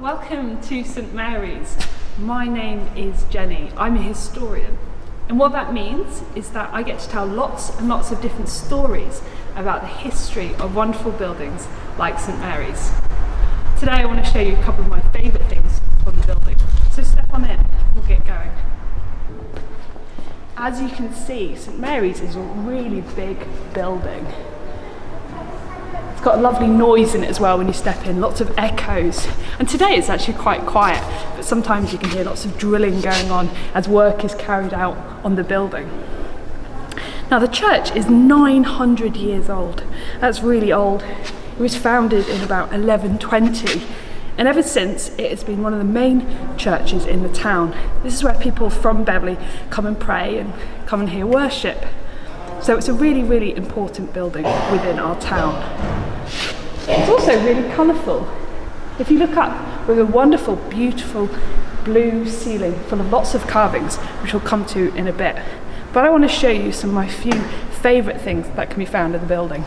Welcome to St Mary's. My name is Jennie. I'm a historian. And what that means is that I get to tell lots and lots of different stories about the history of wonderful buildings like St Mary's. Today I want to show you a couple of my favourite things from the building. So step on in, we'll get going. As you can see, St Mary's is a really big building. It's got a lovely noise in it as well when you step in, lots of echoes. And today it's actually quite quiet, but sometimes you can hear lots of drilling going on as work is carried out on the building. Now the church is 900 years old. That's really old. It was founded in about 1120, and ever since it has been one of the main churches in the town. This is where people from Beverley come and pray and come and hear worship. So it's a really, really important building within our town. It's also really colourful. If you look up, we have a wonderful, beautiful blue ceiling full of lots of carvings, which we'll come to in a bit. But I want to show you some of my few favourite things that can be found in the building.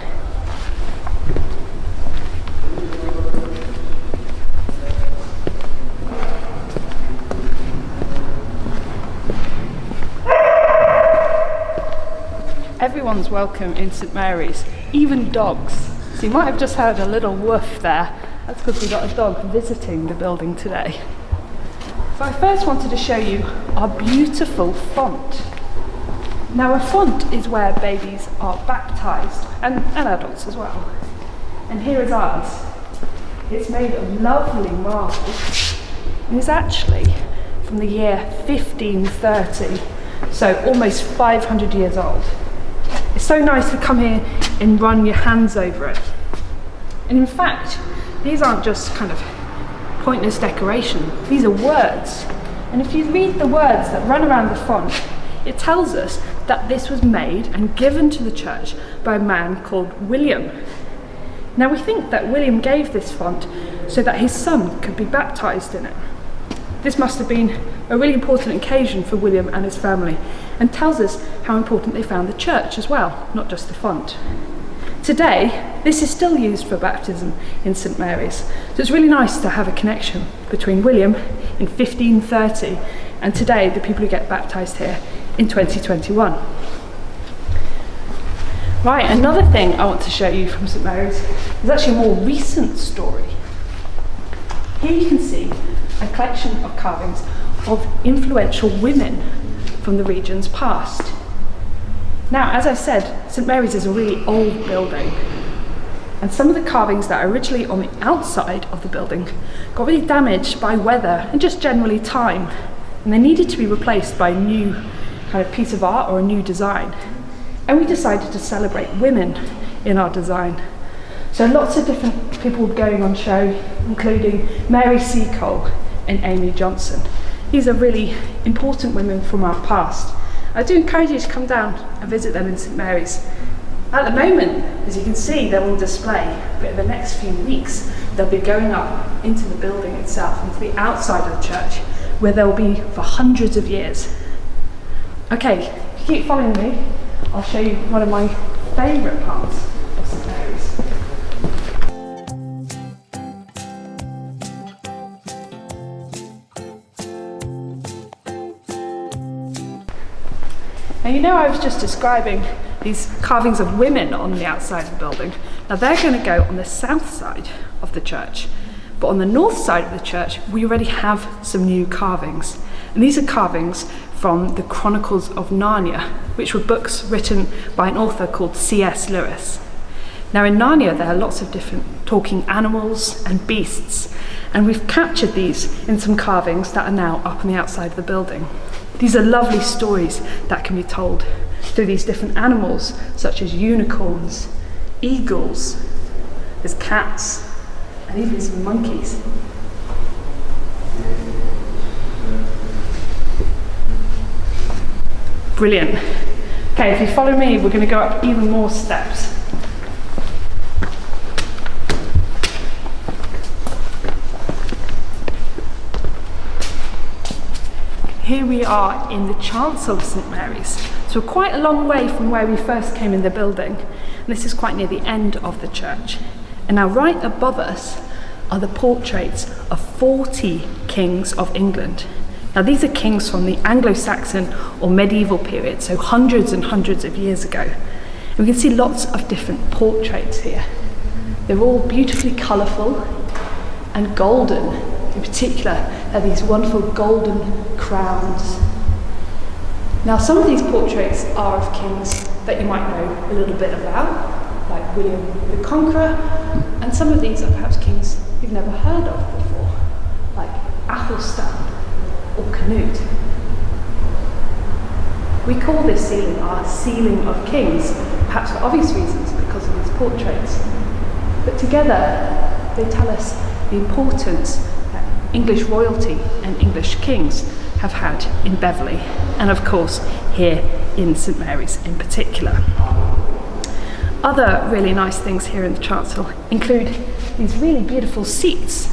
Everyone's welcome in St Mary's, even dogs. So you might have just heard a little woof there. That's because we've got a dog visiting the building today. So I first wanted to show you our beautiful font. Now a font is where babies are baptised, and adults as well. And here is ours. It's made of lovely marble, and it's actually from the year 1530, so almost 500 years old. It's so nice to come here and run your hands over it. And in fact, these aren't just kind of pointless decoration, these are words. And if you read the words that run around the font, it tells us that this was made and given to the church by a man called William. Now we think that William gave this font so that his son could be baptised in it. This must have been a really important occasion for William and his family, and tells us how important they found the church as well, not just the font. Today, this is still used for baptism in St Mary's, so it's really nice to have a connection between William in 1530 and today, the people who get baptised here in 2021. Right, another thing I want to show you from St Mary's is actually a more recent story. Here you can see a collection of carvings of influential women from the region's past. Now, as I said, St Mary's is a really old building, and some of the carvings that are originally on the outside of the building got really damaged by weather and just generally time, and they needed to be replaced by a new kind of piece of art or a new design. And we decided to celebrate women in our design. So lots of different people going on show, including Mary Seacole and Amy Johnson. These are really important women from our past. I do encourage you to come down and visit them in St Mary's. At the moment, as you can see, they're on display, but in the next few weeks, they'll be going up into the building itself, into the outside of the church, where they'll be for hundreds of years. Okay, if you keep following me, I'll show you one of my favourite parts of St Mary's. Now you know I was just describing these carvings of women on the outside of the building. Now they're going to go on the south side of the church, but on the north side of the church we already have some new carvings. And these are carvings from the Chronicles of Narnia, which were books written by an author called C.S. Lewis. Now in Narnia there are lots of different talking animals and beasts, and we've captured these in some carvings that are now up on the outside of the building. These are lovely stories that can be told through these different animals, such as unicorns, eagles, there's cats, and even some monkeys. Brilliant. Okay, if you follow me, we're going to go up even more steps. Here we are in the chancel of St Mary's, so we're quite a long way from where we first came in the building, and this is quite near the end of the church. And now right above us are the portraits of 40 kings of England. Now these are kings from the Anglo-Saxon or medieval period, so hundreds and hundreds of years ago. And we can see lots of different portraits here. They're all beautifully colourful and golden. In particular, they have these wonderful golden crowns. Now some of these portraits are of kings that you might know a little bit about, like William the Conqueror, and some of these are perhaps kings you've never heard of before, like Athelstan or Canute. We call this ceiling our ceiling of kings, perhaps for obvious reasons because of these portraits. But together they tell us the importance that English royalty and English kings have had in Beverley, and of course here in St Mary's in particular. Other really nice things here in the chancel include these really beautiful seats.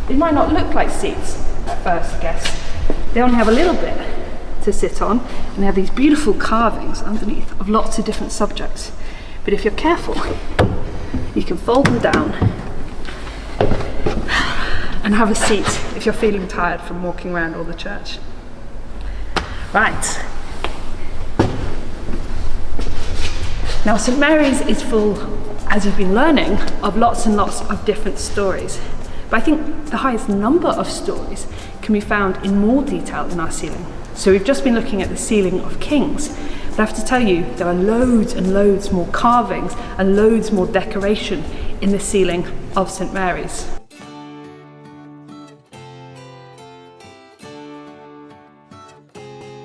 They might not look like seats at first guess. They only have a little bit to sit on, and they have these beautiful carvings underneath of lots of different subjects. But if you're careful, you can fold them down and have a seat if you're feeling tired from walking around all the church. Right. Now St Mary's is full, as you've been learning, of lots and lots of different stories. But I think the highest number of stories can be found in more detail in our ceiling. So we've just been looking at the ceiling of kings, but I have to tell you there are loads and loads more carvings and loads more decoration in the ceiling of St Mary's.